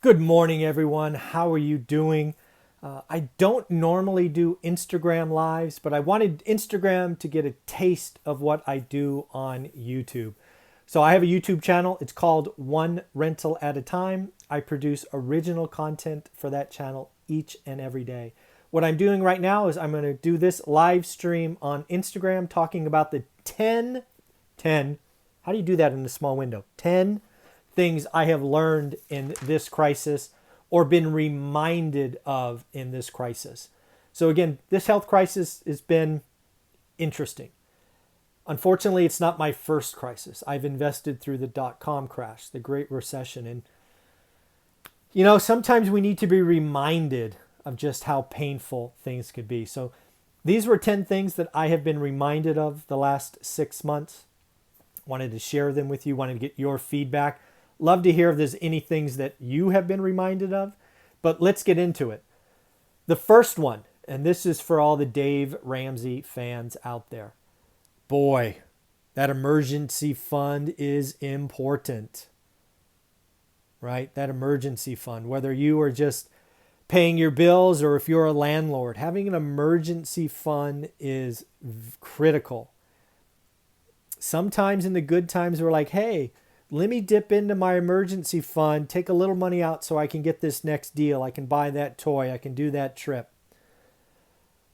Good morning, everyone. How are you doing? I don't normally do Instagram lives, but I wanted Instagram to get a taste of what I do on YouTube. So I have a YouTube channel. It's called One Rental at a Time. I produce original content for that channel each and every day. What I'm doing right now is I'm going to do this live stream on Instagram talking about the 10. How do you do that in a small window? 10 things I have learned in this crisis or been reminded of in this crisis. So again, this health crisis has been interesting. Unfortunately, it's not my first crisis. I've invested through the dot-com crash, the Great Recession. And, sometimes we need to be reminded of just how painful things could be. So these were 10 things that I have been reminded of the last 6 months. Wanted to share them with you, wanted to get your feedback. Love to hear if there's any things that you have been reminded of, but let's get into it. The first one, and this is for all the Dave Ramsey fans out there. Boy, that emergency fund is important, right? That emergency fund, whether you are just paying your bills or if you're a landlord, having an emergency fund is critical. Sometimes in the good times, we're like, hey, let me dip into my emergency fund, take a little money out so I can get this next deal. I can buy that toy. I can do that trip.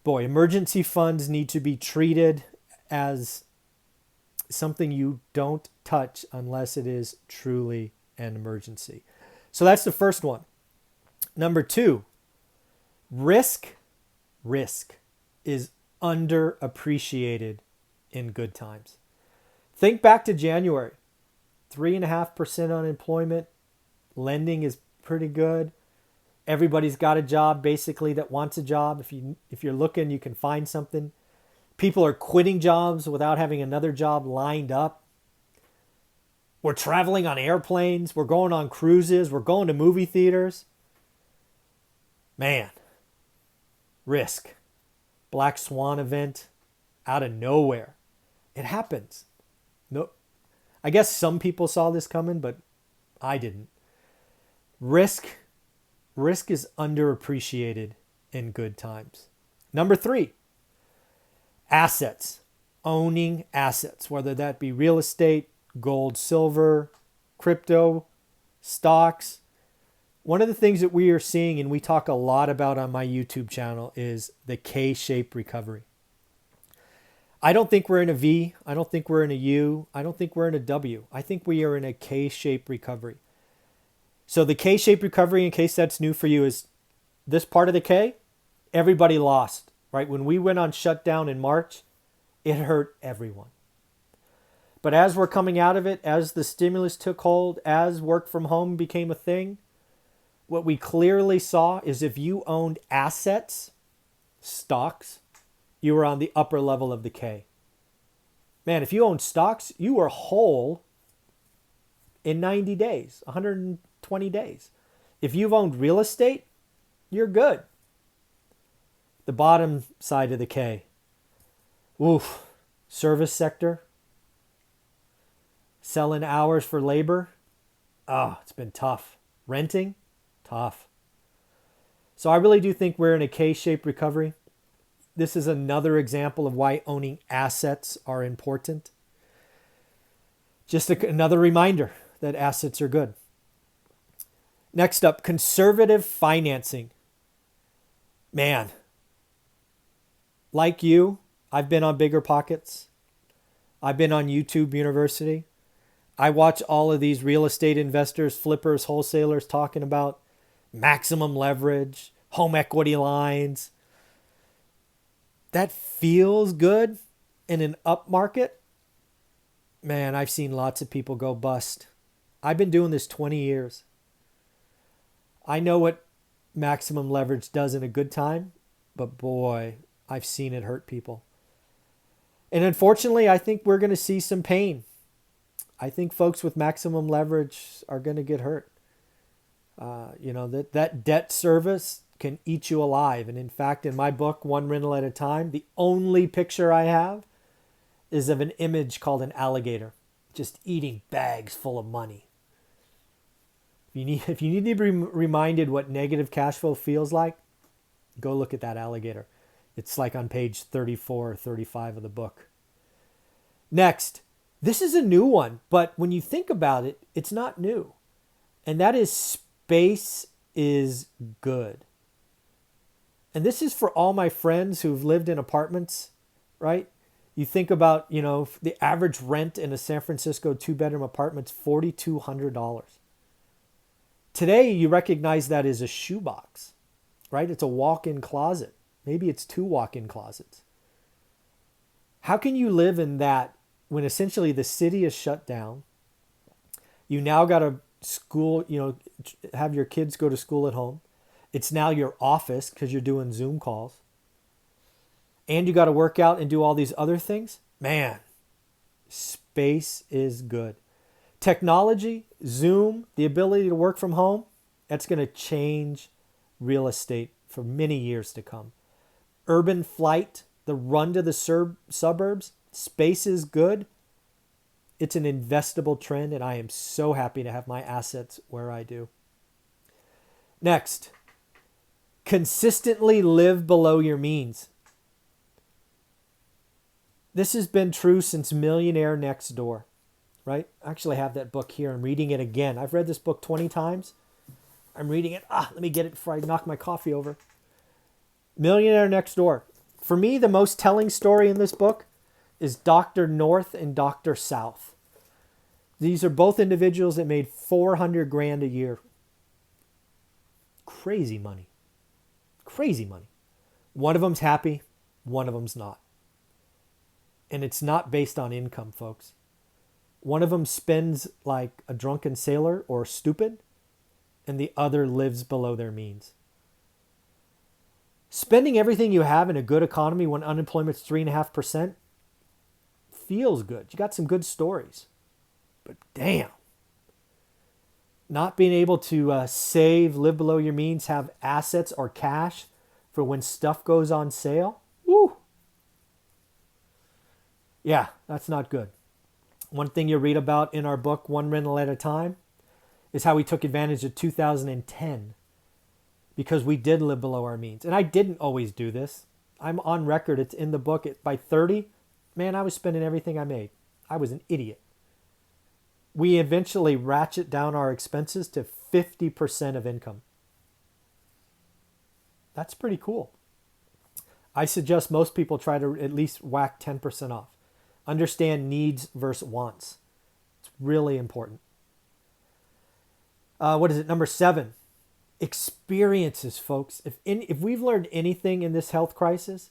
Boy, emergency funds need to be treated as something you don't touch unless it is truly an emergency. So that's the first one. Number 2, risk is underappreciated in good times. Think back to January. 3.5% unemployment. Lending is pretty good. Everybody's got a job basically that wants a job. If you're looking, you can find something. People are quitting jobs without having another job lined up. We're traveling on airplanes. We're going on cruises. We're going to movie theaters. Man, risk. Black swan event out of nowhere. It happens. No, I guess some people saw this coming, but I didn't. Risk is underappreciated in good times. Number 3, assets. Owning assets, whether that be real estate, gold, silver, crypto, stocks. One of the things that we are seeing, and we talk a lot about on my YouTube channel, is the K-shaped recovery. I don't think we're in a V. I don't think we're in a U. I don't think we're in a W. I think we are in a K-shaped recovery. So the K-shaped recovery, in case that's new for you, is this part of the K, everybody lost, right? When we went on shutdown in March, it hurt everyone. But as we're coming out of it, as the stimulus took hold, as work from home became a thing, what we clearly saw is if you owned assets, stocks, you were on the upper level of the K. Man, if you own stocks, you were whole in 90 days, 120 days. If you've owned real estate, you're good. The bottom side of the K. Oof. Service sector. Selling hours for labor. Oh, it's been tough. Renting, tough. So I really do think we're in a K-shaped recovery. This is another example of why owning assets are important. Just another reminder that assets are good. Next up, conservative financing. Man, like you, I've been on Bigger Pockets. I've been on YouTube University. I watch all of these real estate investors, flippers, wholesalers talking about maximum leverage, home equity lines. That feels good in an up market. Man, I've seen lots of people go bust. I've been doing this 20 years. I know what maximum leverage does in a good time, but boy, I've seen it hurt people. And unfortunately, I think we're going to see some pain. I think folks with maximum leverage are going to get hurt. That debt service can eat you alive. And in fact, in my book, One Rental at a Time, the only picture I have is of an image called an alligator just eating bags full of money. If you need to be reminded what negative cash flow feels like, go look at that alligator. It's like on page 34 or 35 of the book. Next, this is a new one, but when you think about it, it's not new. And that is space is good. And this is for all my friends who've lived in apartments, right? You think about, the average rent in a San Francisco 2-bedroom apartment's $4,200. Today, you recognize that as a shoebox, right? It's a walk-in closet. Maybe it's 2 walk-in closets. How can you live in that when essentially the city is shut down? You now got a school, have your kids go to school at home. It's now your office because you're doing Zoom calls. And you got to work out and do all these other things. Man, space is good. Technology, Zoom, the ability to work from home, that's going to change real estate for many years to come. Urban flight, the run to the suburbs, space is good. It's an investable trend, and I am so happy to have my assets where I do. Next, consistently live below your means. This has been true since Millionaire Next Door, right? I actually have that book here. I'm reading it again. I've read this book 20 times. I'm reading it. Let me get it before I knock my coffee over. Millionaire Next Door. For me, the most telling story in this book is Dr. North and Dr. South. These are both individuals that made $400,000 a year. Crazy money. Crazy money. One of them's happy, one of them's not. And it's not based on income, folks. One of them spends like a drunken sailor or stupid, and the other lives below their means. Spending everything you have in a good economy when unemployment's 3.5% feels good. You got some good stories. But damn, not being able to save, live below your means, have assets or cash for when stuff goes on sale. Woo! Yeah, that's not good. One thing you read about in our book, One Rental at a Time, is how we took advantage of 2010 because we did live below our means. And I didn't always do this. I'm on record. It's in the book. By 30, man, I was spending everything I made. I was an idiot. We eventually ratchet down our expenses to 50% of income. That's pretty cool. I suggest most people try to at least whack 10% off. Understand needs versus wants. It's really important. What is it? Number 7, experiences, folks. If we've learned anything in this health crisis,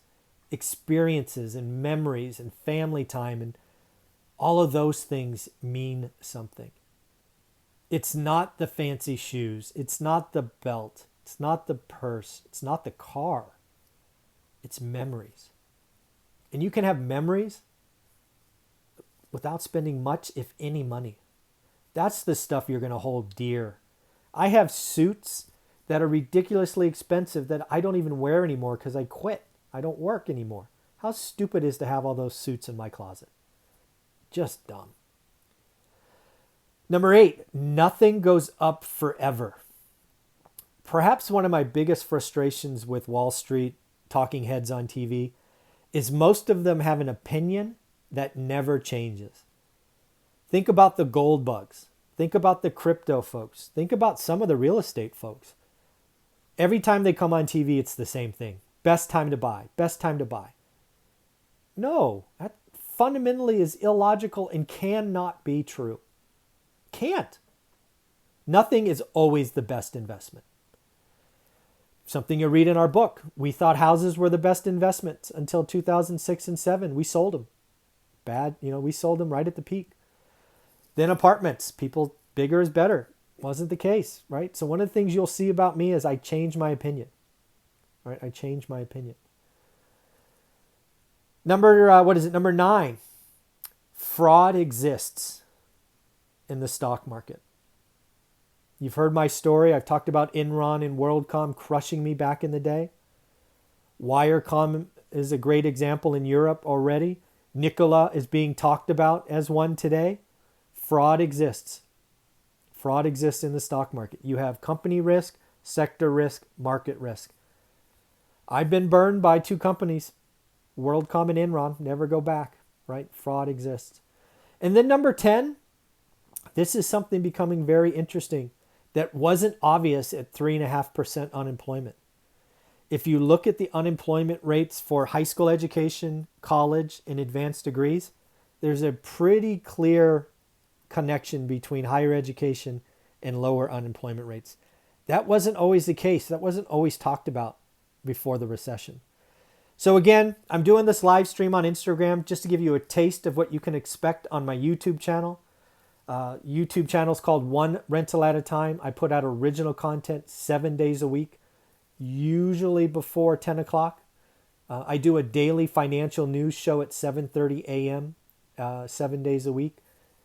experiences and memories and family time and all of those things mean something. It's not the fancy shoes. It's not the belt. It's not the purse. It's not the car. It's memories. And you can have memories without spending much, if any, money. That's the stuff you're going to hold dear. I have suits that are ridiculously expensive that I don't even wear anymore because I quit. I don't work anymore. How stupid is to have all those suits in my closet? Just dumb. Number 8, nothing goes up forever. Perhaps one of my biggest frustrations with Wall Street, talking heads on TV, is most of them have an opinion that never changes. Think about the gold bugs. Think about the crypto folks. Think about some of the real estate folks. Every time they come on TV, it's the same thing. Best time to buy. Best time to buy. No, that fundamentally is illogical and cannot be true. Can't. Nothing is always the best investment. Something you read in our book. We thought houses were the best investments until 2006 and 7. We sold them. Bad, we sold them right at the peak. Then apartments. People, bigger is better. Wasn't the case, right? So one of the things you'll see about me is I change my opinion. Right? I change my opinion. Number 9. Fraud exists in the stock market. You've heard my story. I've talked about Enron and WorldCom crushing me back in the day. Wirecom is a great example in Europe already. Nikola is being talked about as one today. Fraud exists. Fraud exists in the stock market. You have company risk, sector risk, market risk. I've been burned by 2 companies, WorldCom and Enron. Never go back, right? Fraud exists. And then number 10, this is something becoming very interesting that wasn't obvious at 3.5% unemployment. If you look at the unemployment rates for high school education, college, and advanced degrees, there's a pretty clear connection between higher education and lower unemployment rates. That wasn't always the case. That wasn't always talked about before the recession. So again, I'm doing this live stream on Instagram just to give you a taste of what you can expect on my YouTube channel. YouTube channel is called One Rental at a Time. I put out original content 7 days a week, usually before 10 o'clock. I do a daily financial news show at 7:30 a.m. 7 days a week.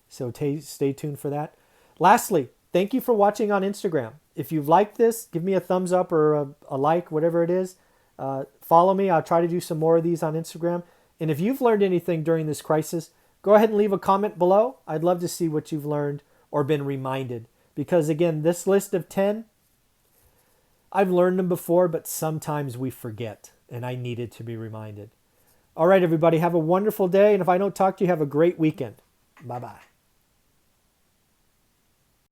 So stay tuned for that. Lastly, thank you for watching on Instagram. If you've liked this, give me a thumbs up or a like, whatever it is. Follow me. I'll try to do some more of these on Instagram. And if you've learned anything during this crisis, go ahead and leave a comment below. I'd love to see what you've learned or been reminded. Because again, this list of 10, I've learned them before, but sometimes we forget. And I needed to be reminded. All right, everybody, have a wonderful day. And if I don't talk to you, have a great weekend. Bye-bye.